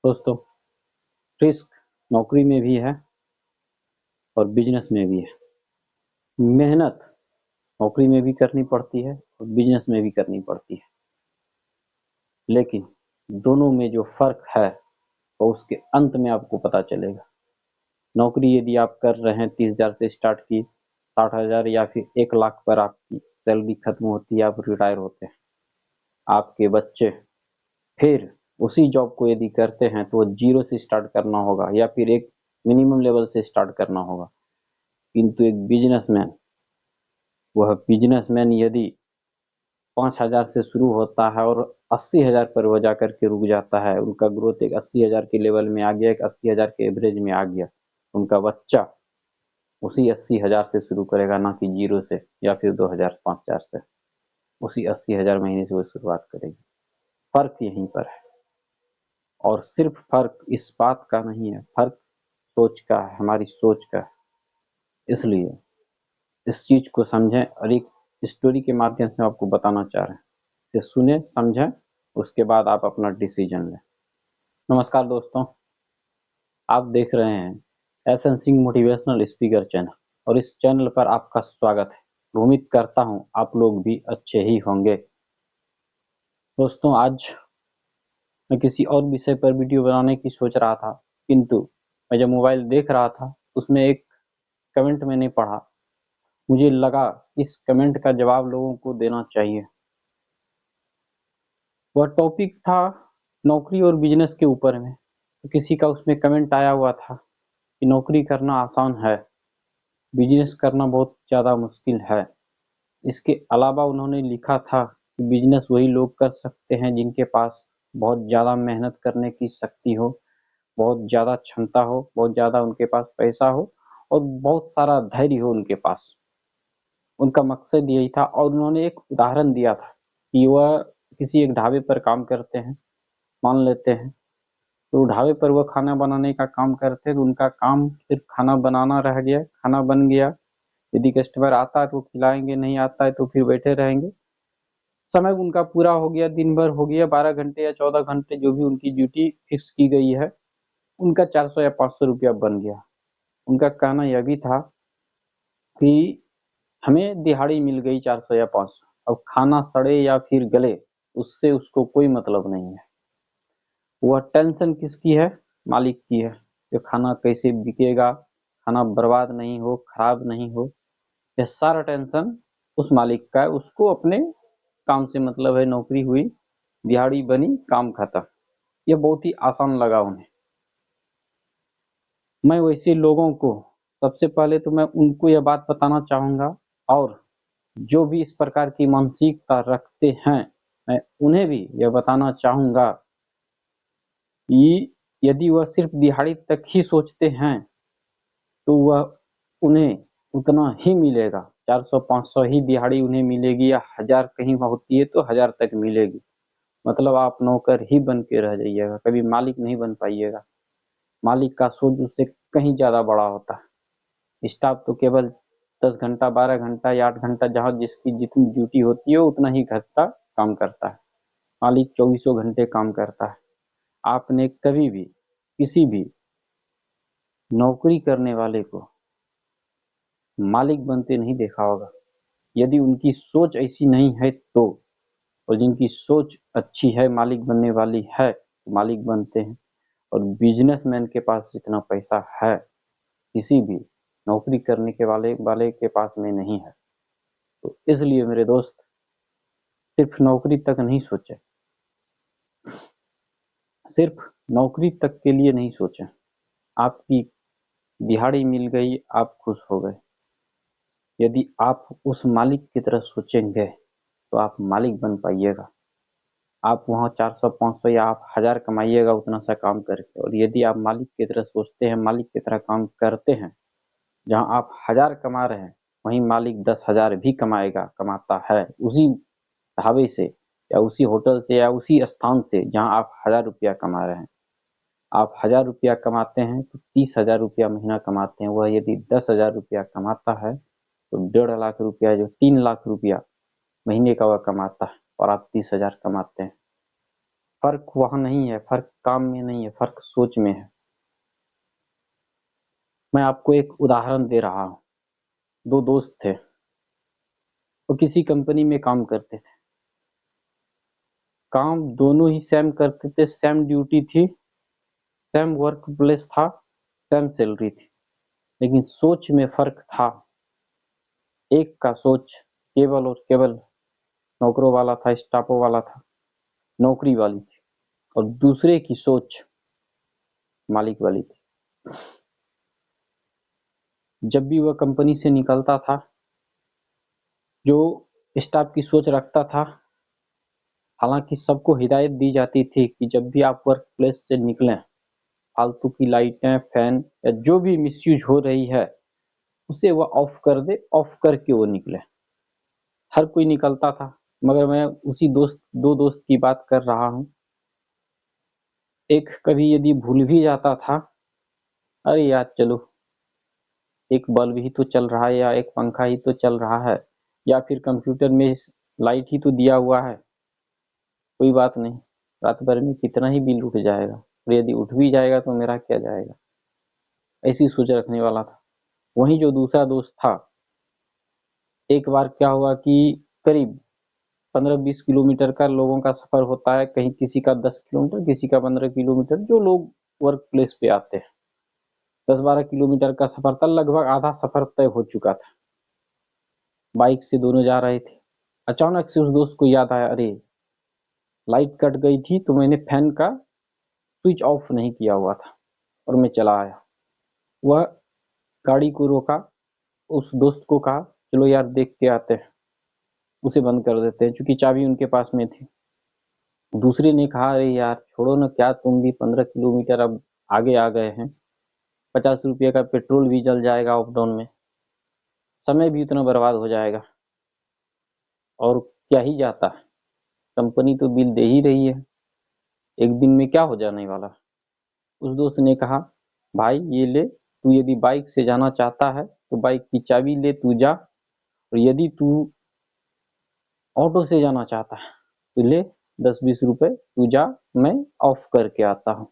दोस्तों, रिस्क नौकरी में भी है और बिजनेस में भी है। मेहनत नौकरी में भी करनी पड़ती है और बिजनेस में भी करनी पड़ती है, लेकिन दोनों में जो फर्क है वो उसके अंत में आपको पता चलेगा। नौकरी यदि आप कर रहे हैं 30,000 से स्टार्ट की, 60,000 या फिर 1 लाख पर आपकी सैलरी खत्म होती है, आप रिटायर होते हैं। आपके बच्चे फिर उसी जॉब को यदि करते हैं तो वो जीरो से स्टार्ट करना होगा या फिर एक मिनिमम लेवल से स्टार्ट करना होगा। किंतु एक बिजनेसमैन यदि 5,000 से शुरू होता है और 80,000 पर वो जाकर के रुक जाता है, उनका ग्रोथ एक 80,000 के लेवल में आ गया, एक 80,000 के एवरेज में आ गया, उनका बच्चा उसी 80,000 से शुरू करेगा, ना कि जीरो से या फिर 2,000 5,000 से। उसी 80,000 महीने से वो शुरुआत करेगी। फर्क यहीं पर है। और सिर्फ फर्क इस बात का नहीं है, फर्क सोच का है, हमारी सोच का है। इसलिए इस चीज को समझें और एक स्टोरी के माध्यम से आपको बताना चाह रहे हैं। इसे सुने, समझें, उसके बाद आप अपना डिसीजन लें। नमस्कार दोस्तों, आप देख रहे हैं S N Singh motivational speaker channel और इस चैनल पर आपका स्वागत है। उम्मीद करता हूं आप लोग भी अच्छे ही होंगे। दोस्तों, आज मैं किसी और विषय पर वीडियो बनाने की सोच रहा था, किंतु मैं जब मोबाइल देख रहा था उसमें एक कमेंट मैंने पढ़ा। मुझे लगा इस कमेंट का जवाब लोगों को देना चाहिए। वह टॉपिक था नौकरी और बिजनेस के ऊपर में। तो किसी का उसमें कमेंट आया हुआ था कि नौकरी करना आसान है, बिजनेस करना बहुत ज़्यादा मुश्किल है। इसके अलावा उन्होंने लिखा था कि बिजनेस वही लोग कर सकते हैं जिनके पास बहुत ज़्यादा मेहनत करने की शक्ति हो, बहुत ज़्यादा क्षमता हो, बहुत ज़्यादा उनके पास पैसा हो और बहुत सारा धैर्य हो उनके पास। उनका मकसद यही था और उन्होंने एक उदाहरण दिया था कि वह किसी एक ढाबे पर काम करते हैं, मान लेते हैं। तो ढाबे पर वो खाना बनाने का काम करते हैं, तो उनका काम सिर्फ खाना बनाना रह गया, खाना बन गया। यदि कस्टमर आता है तो खिलाएंगे, नहीं आता है तो फिर बैठे रहेंगे। समय उनका पूरा हो गया, दिन भर हो गया, 12 घंटे या 14 घंटे जो भी उनकी ड्यूटी फिक्स की गई है, उनका 400 या 500 रुपया बन गया। उनका कहना यह भी था कि हमें दिहाड़ी मिल गई 400 या 500, अब खाना सड़े या फिर गले उससे उसको कोई मतलब नहीं है। वह टेंशन किसकी है? मालिक की है, कि खाना कैसे बिकेगा, खाना बर्बाद नहीं हो, खराब नहीं हो। यह सारा टेंशन उस मालिक का है। उसको अपने काम से मतलब है, नौकरी हुई, दिहाड़ी बनी, काम खत्म। यह बहुत ही आसान लगा उन्हें। मैं वैसे लोगों को सबसे पहले तो मैं उनको यह बात बताना चाहूंगा, और जो भी इस प्रकार की मानसिकता रखते हैं मैं उन्हें भी यह बताना चाहूंगा कि यदि वह सिर्फ दिहाड़ी तक ही सोचते हैं तो वह उन्हें उतना ही मिलेगा। 400-500 ही दिहाड़ी उन्हें मिलेगी, या 1000 कहीं होती है तो 1000 तक मिलेगी। मतलब आप नौकर ही बन के रह जाइएगा, कभी मालिक नहीं बन पाइएगा। मालिक का सोच उससे कहीं ज्यादा बड़ा होता है। स्टाफ तो केवल 10 घंटा, 12 घंटा या 8 घंटा, जहाँ जिसकी जितनी ड्यूटी होती है उतना ही घंटा काम करता है। मालिक 24 घंटे काम करता है। आपने कभी भी किसी भी नौकरी करने वाले को मालिक बनते नहीं देखा होगा। यदि उनकी सोच ऐसी नहीं है तो, और जिनकी सोच अच्छी है, मालिक बनने वाली है, तो मालिक बनते हैं। और बिजनेसमैन के पास इतना पैसा है, किसी भी नौकरी करने के वाले वाले के पास में नहीं है। तो इसलिए मेरे दोस्त, सिर्फ नौकरी तक नहीं सोचे, सिर्फ नौकरी तक के लिए नहीं सोचे। आपकी दिहाड़ी मिल गई, आप खुश हो गए। यदि आप उस मालिक की तरह सोचेंगे तो आप मालिक बन पाइएगा। आप वहाँ 400-500 या आप 1000 कमाइएगा उतना सा काम करके। और यदि आप मालिक की तरह सोचते हैं, मालिक की तरह काम करते हैं, जहाँ आप 1000 कमा रहे हैं वहीं मालिक 10,000 भी कमाएगा, कमाता है उसी ढाबे से या उसी होटल से या उसी स्थान से जहाँ आप 1000 रुपया कमा रहे हैं। आप 1000 रुपया कमाते हैं तो 30,000 रुपया महीना कमाते हैं। वह यदि 10,000 रुपया कमाता है तो 1.5 लाख रुपया, जो 3 लाख रुपया महीने का वह कमाता है, और आप 30,000 कमाते हैं। फर्क वहां नहीं है, फर्क काम में नहीं है, फर्क सोच में है। मैं आपको एक उदाहरण दे रहा हूँ। दो दोस्त थे, वो किसी कंपनी में काम करते थे। काम दोनों ही सेम करते थे, सेम ड्यूटी थी, सेम वर्क प्लेस था, सेम सैलरी थी, लेकिन सोच में फर्क था। एक का सोच केवल और केवल नौकरों वाला था, स्टाफों वाला था, नौकरी वाली थी, और दूसरे की सोच मालिक वाली थी। जब भी वह कंपनी से निकलता था, जो स्टाफ की सोच रखता था, हालांकि सबको हिदायत दी जाती थी कि जब भी आप वर्क प्लेस से निकलें, फालतू की लाइटें, फैन या जो भी मिसयूज हो रही है उसे वह ऑफ कर दे, ऑफ करके वो निकले। हर कोई निकलता था, मगर मैं उसी दो दोस्त की बात कर रहा हूँ। एक कभी यदि भूल भी जाता था, अरे यार चलो, एक बल्ब ही तो चल रहा है या एक पंखा ही तो चल रहा है या फिर कंप्यूटर में लाइट ही तो दिया हुआ है, कोई बात नहीं, रात भर में कितना ही बिल उठ जाएगा, और यदि उठ भी जाएगा तो मेरा क्या जाएगा, ऐसी सोच रखने वाला था। वहीं जो दूसरा दोस्त था, एक बार क्या हुआ कि करीब 15-20 किलोमीटर का लोगों का सफर होता है, कहीं किसी का 10 किलोमीटर, किसी का 15 किलोमीटर, जो लोग वर्क प्लेस पे आते हैं। 10-12 किलोमीटर का सफर था, लगभग आधा सफर तय हो चुका था। बाइक से दोनों जा रहे थे। अचानक से उस दोस्त को याद आया, अरे लाइट कट गई थी तो मैंने फैन का स्विच ऑफ नहीं किया हुआ था, और मैं चला आया। वह गाड़ी को रोका, उस दोस्त को कहा चलो यार देख के आते हैं, उसे बंद कर देते हैं, क्योंकि चाबी उनके पास में थी। दूसरे ने कहा अरे यार छोड़ो ना, क्या तुम भी 15 किलोमीटर अब आगे आ गए हैं, 50 रुपये का पेट्रोल भी जल जाएगा अप डाउन में, समय भी उतना बर्बाद हो जाएगा, और क्या ही जाता है, कंपनी तो बिल दे ही रही है, एक दिन में क्या हो जाने वाला। उस दोस्त ने कहा भाई ये ले, तू यदि बाइक से जाना चाहता है तो बाइक की चाबी ले, तू जा, और यदि तू ऑटो से जाना चाहता है तो ले, 10-20 रुपए, तू जा, मैं ऑफ करके आता हूँ।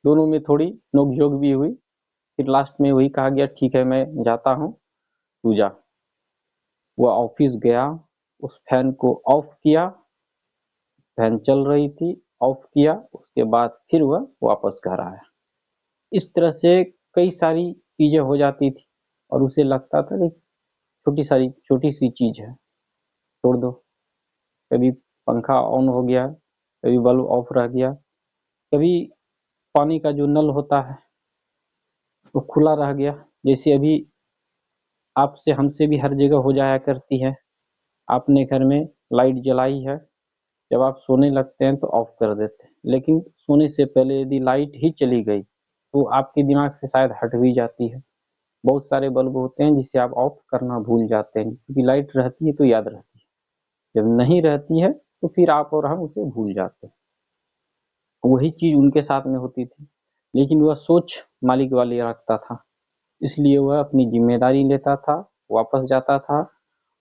दोनों में थोड़ी नोक-झोंक भी हुई, फिर लास्ट में वही कहा गया ठीक है मैं जाता हूँ, तू जा। वह ऑफिस गया, उस फैन को ऑफ किया, फैन चल रही थी, ऑफ किया, उसके बाद फिर वह वापस घर आया। इस तरह से कई सारी चीजें हो जाती थी, और उसे लगता था कि छोटी सी चीज है, छोड़ दो। कभी पंखा ऑन हो गया, कभी बल्ब ऑफ रह गया, कभी पानी का जो नल होता है वो खुला रह गया, जैसे अभी आपसे हमसे भी हर जगह हो जाया करती है। आपने घर में लाइट जलाई है, जब आप सोने लगते हैं तो ऑफ कर देते हैं, लेकिन सोने से पहले यदि लाइट ही चली गई तो आपके दिमाग से शायद हट भी जाती है। बहुत सारे बल्ब होते हैं जिसे आप ऑफ करना भूल जाते हैं, क्योंकि लाइट रहती है तो याद रहती है, जब नहीं रहती है तो फिर आप और हम उसे भूल जाते हैं। वही चीज उनके साथ में होती थी, लेकिन वह सोच मालिक वाली रखता था, इसलिए वह अपनी जिम्मेदारी लेता था, वापस जाता था,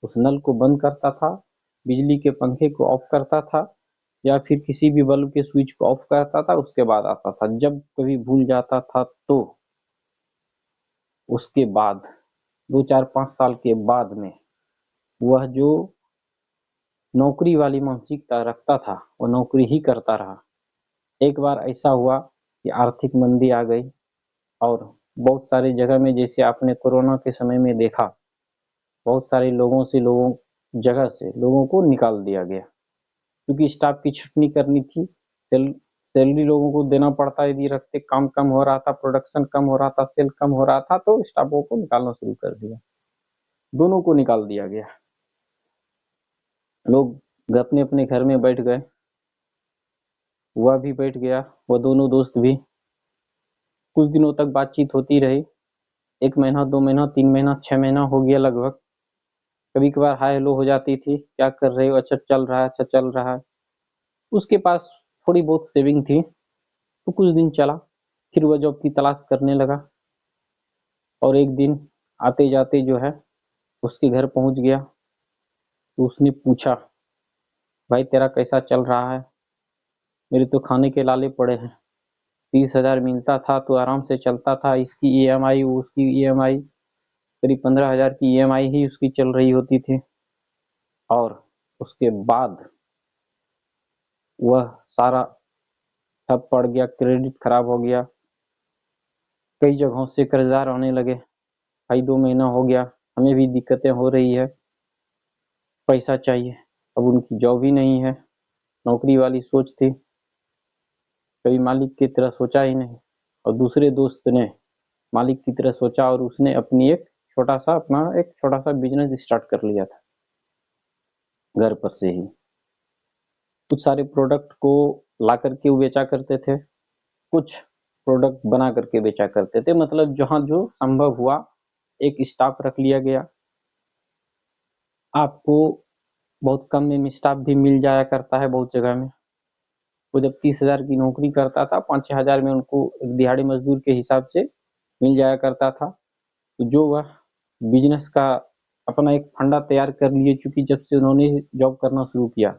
उस नल को बंद करता था, बिजली के पंखे को ऑफ करता था, या फिर किसी भी बल्ब के स्विच को ऑफ करता था, उसके बाद आता था। जब कभी भूल जाता था तो उसके बाद 2-4-5 साल के बाद में वह जो नौकरी वाली मानसिकता रखता था वो नौकरी ही करता रहा। एक बार ऐसा हुआ कि आर्थिक मंदी आ गई, और बहुत सारी जगह में, जैसे आपने कोरोना के समय में देखा, बहुत सारे लोगों जगह से लोगों को निकाल दिया गया, क्योंकि स्टाफ की छटनी करनी थी, सैलरी लोगों को देना पड़ता, यदि रखते काम कम हो रहा था, प्रोडक्शन कम हो रहा था, सेल कम हो रहा था, तो स्टाफों को निकालना शुरू कर दिया, दोनों को निकाल दिया गया। लोग अपने अपने घर में बैठ गए, वह भी बैठ गया, वह दोनों दोस्त भी। कुछ दिनों तक बातचीत होती रही, 1 महीना, 2 महीना, 3 महीना, 6 महीना हो गया लगभग। कभी कभार हाय हेलो हो जाती थी, क्या कर रहे हो, अच्छा चल रहा है, अच्छा चल रहा है। उसके पास थोड़ी बहुत सेविंग थी, तो कुछ दिन चला, फिर वह जॉब की तलाश करने लगा, और एक दिन आते जाते जो है उसके घर पहुंच गया, तो उसने पूछा भाई तेरा कैसा चल रहा है। मेरे तो खाने के लाले पड़े हैं। 30,000 मिलता था तो आराम से चलता था, इसकी ईएमआई उसकी ईएमआई, करीब 15,000 की ईएमआई ही उसकी चल रही होती थी। और उसके बाद वह सारा ठप पड़ गया, क्रेडिट खराब हो गया, कई जगहों से कर्जदार आने लगे। भाई 2 महीना हो गया, हमें भी दिक्कतें हो रही है, पैसा चाहिए। अब उनकी जॉब ही नहीं है, नौकरी वाली सोच थी, कभी मालिक की तरह सोचा ही नहीं। और दूसरे दोस्त ने मालिक की तरह सोचा और उसने अपना एक छोटा सा बिजनेस स्टार्ट कर लिया था घर पर से ही। कुछ सारे प्रोडक्ट को ला करके वो बेचा करते थे, कुछ प्रोडक्ट बना करके बेचा करते थे, मतलब जहाँ जो संभव हुआ एक स्टाफ रख लिया गया। आपको बहुत कम में स्टाफ भी मिल जाया करता है बहुत जगह में। वो जब 30,000 की नौकरी करता था, 5-6 हज़ार में उनको एक दिहाड़ी मजदूर के हिसाब से मिल जाया करता था। तो जो वह बिजनेस का अपना एक फंडा तैयार कर लिए, चूंकि जब से उन्होंने जॉब करना शुरू किया,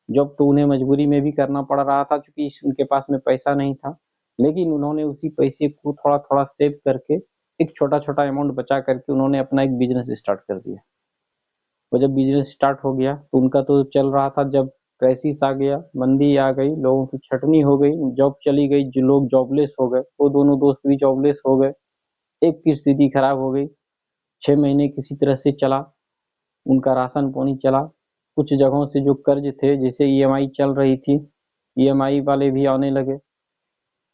जॉब तो उन्हें मजबूरी में भी करना पड़ रहा था क्योंकि उनके पास में पैसा नहीं था, लेकिन उन्होंने उसी पैसे को थोड़ा थोड़ा सेव करके एक छोटा छोटा अमाउंट बचा करके उन्होंने अपना एक बिजनेस स्टार्ट कर दिया। और जब बिजनेस स्टार्ट हो गया तो उनका तो चल रहा था, जब क्राइसिस आ गया, मंदी आ गई, लोगों की छटनी हो गई, जॉब चली गई, जो लोग जॉबलेस हो गए, वो दोनों दोस्त भी जॉबलेस हो गए, एक की स्थिति खराब हो गई। 6 महीने किसी तरह से चला, उनका राशन पानी चला। कुछ जगहों से जो कर्ज थे, जैसे ईएमआई चल रही थी, ईएमआई वाले भी आने लगे,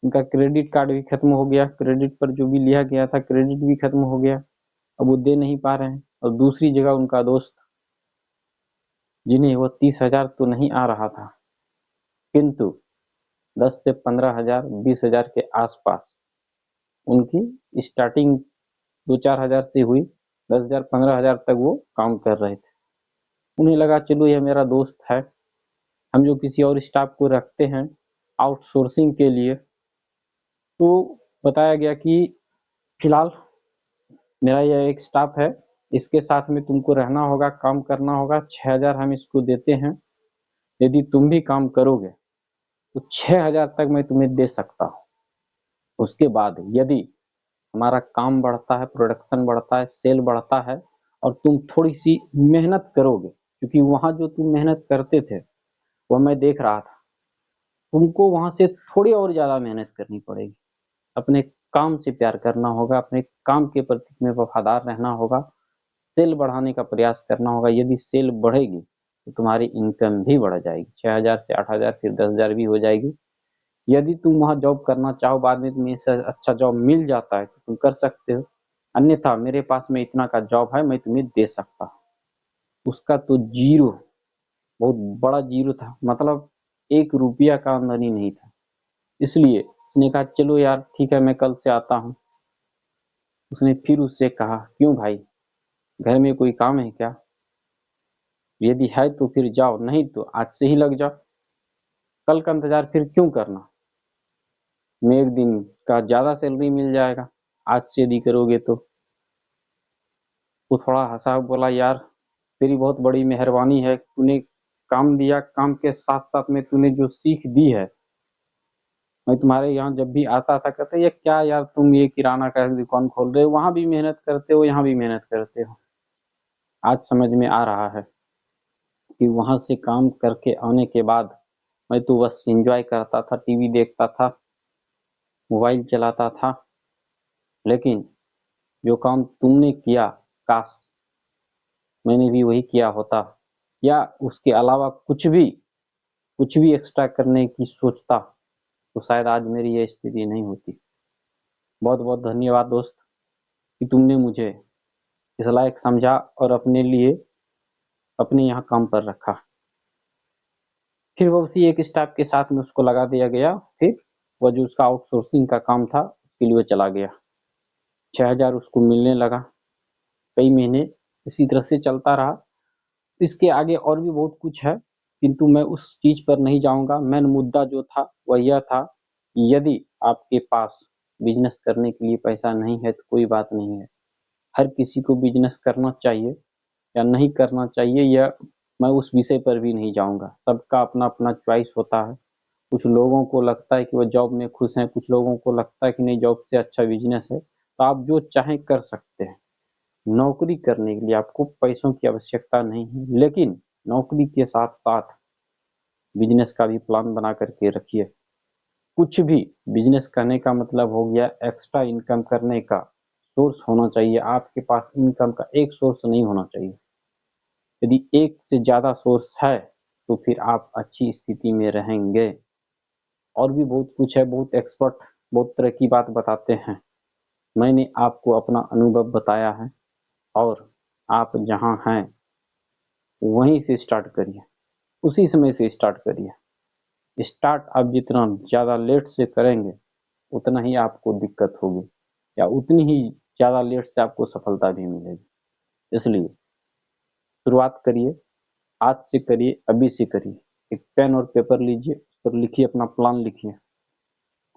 उनका क्रेडिट कार्ड भी खत्म हो गया, क्रेडिट पर जो भी लिया गया था क्रेडिट भी खत्म हो गया, अब वो दे नहीं पा रहे हैं। और दूसरी जगह उनका दोस्त, जिन्हें वो 30,000 तो नहीं आ रहा था, किंतु 10 से 15,000 20,000 के आसपास उनकी स्टार्टिंग 2-4 हज़ार से हुई, 10,000 15,000 तक वो काम कर रहे थे। उन्हें लगा चलो यह मेरा दोस्त है, हम जो किसी और स्टाफ को रखते हैं आउटसोर्सिंग के लिए, तो बताया गया कि फिलहाल मेरा यह एक स्टाफ है, इसके साथ में तुमको रहना होगा, काम करना होगा, 6,000 हम इसको देते हैं, यदि तुम भी काम करोगे तो 6,000 तक मैं तुम्हें दे सकता हूँ। उसके बाद यदि हमारा काम बढ़ता है, प्रोडक्शन बढ़ता है, सेल बढ़ता है और तुम थोड़ी सी मेहनत करोगे, क्योंकि वहां जो तुम मेहनत करते थे वह मैं देख रहा था, तुमको वहां से थोड़ी और ज्यादा मेहनत करनी पड़ेगी। अपने काम से प्यार करना होगा, अपने काम के प्रति में वफादार रहना होगा, सेल बढ़ाने का प्रयास करना होगा। यदि सेल बढ़ेगी तो तुम्हारी इनकम भी बढ़ जाएगी, 6,000 से 8,000 फिर 10,000 भी हो जाएगी। यदि तुम वहां जॉब करना चाहो, बाद में तुम्हें इससे अच्छा जॉब मिल जाता है तो तुम कर सकते हो, अन्यथा मेरे पास में इतना का जॉब है, मैं तुम्हें दे सकता हूँ। उसका तो जीरो, बहुत बड़ा जीरो था, मतलब 1 रुपया का आमदनी नहीं था। इसलिए उसने कहा चलो यार ठीक है, मैं कल से आता हूँ। उसने फिर उससे कहा क्यों भाई, घर में कोई काम है क्या, यदि है तो फिर जाओ, नहीं तो आज से ही लग जाओ, कल का इंतजार फिर क्यों करना, में एक दिन का ज्यादा सैलरी मिल जाएगा आज से यदि करोगे तो। वो थोड़ा हंसा, बोला यार तेरी बहुत बड़ी मेहरबानी है, तूने काम दिया, काम के साथ साथ में तूने जो सीख दी है, मैं तुम्हारे यहाँ जब भी आता था कहते ये क्या यार तुम ये किराना का दुकान खोल रहे हो, वहां भी मेहनत करते हो यहाँ भी मेहनत करते हो। आज समझ में आ रहा है कि वहां से काम करके आने के बाद मैं तो बस एंजॉय करता था, टीवी देखता था, मोबाइल चलाता था, लेकिन जो काम तुमने किया, काश मैंने भी वही किया होता, या उसके अलावा कुछ भी एक्स्ट्रा करने की सोचता तो शायद आज मेरी ये स्थिति नहीं होती। बहुत बहुत धन्यवाद दोस्त कि तुमने मुझे इस लायक समझा और अपने लिए अपने यहाँ काम पर रखा। फिर वो उसी एक स्टाफ के साथ में उसको लगा दिया गया, फिर वह जो उसका आउटसोर्सिंग का काम था उसके लिए चला गया। 6,000 उसको मिलने लगा, कई महीने इसी तरह से चलता रहा। इसके आगे और भी बहुत कुछ है, किंतु मैं उस चीज पर नहीं जाऊंगा। मेन मुद्दा जो था वह यह था कि यदि आपके पास बिजनेस करने के लिए पैसा नहीं है तो कोई बात नहीं है, हर किसी को बिजनेस करना चाहिए या नहीं करना चाहिए, या मैं उस विषय पर भी नहीं जाऊंगा, सबका अपना अपना चॉइस होता है। कुछ लोगों को लगता है कि वो जॉब में खुश हैं, कुछ लोगों को लगता है कि नहीं जॉब से अच्छा बिजनेस है। तो आप जो चाहें कर सकते हैं। नौकरी करने के लिए आपको पैसों की आवश्यकता नहीं है, लेकिन नौकरी के साथ-साथ बिजनेस का भी प्लान बना करके रखिए। कुछ भी बिजनेस करने का मतलब हो गया एक्स्ट्रा इनकम करने का सोर्स होना चाहिए। आपके पास इनकम का एक सोर्स नहीं होना चाहिए। यदि एक से ज़्यादा सोर्स है, तो फिर आप अच्छी स्थिति में रहेंगे। और भी बहुत कुछ है, बहुत एक्सपर्ट बहुत तरह की बात बताते हैं। मैंने आपको अपना अनुभव बताया है और आप जहाँ हैं, वहीं से स्टार्ट करिए, उसी समय से स्टार्ट करिए। स्टार्ट आप जितना ज़्यादा लेट से करेंगे, उतना ही आपको दिक्कत होगी या उतनी ही ज़्यादा लेट से आपको सफलता भी मिलेगी। इसलिए शुरुआत करिए, आज से करिए, अभी से करिए। एक पेन और पेपर लीजिए, उस पर लिखिए, अपना प्लान लिखिए।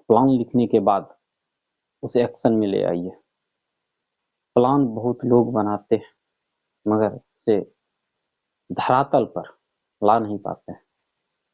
प्लान लिखने के बाद उसे एक्शन में ले आइए। प्लान बहुत लोग बनाते हैं, मगर उसे धरातल पर ला नहीं पाते हैं।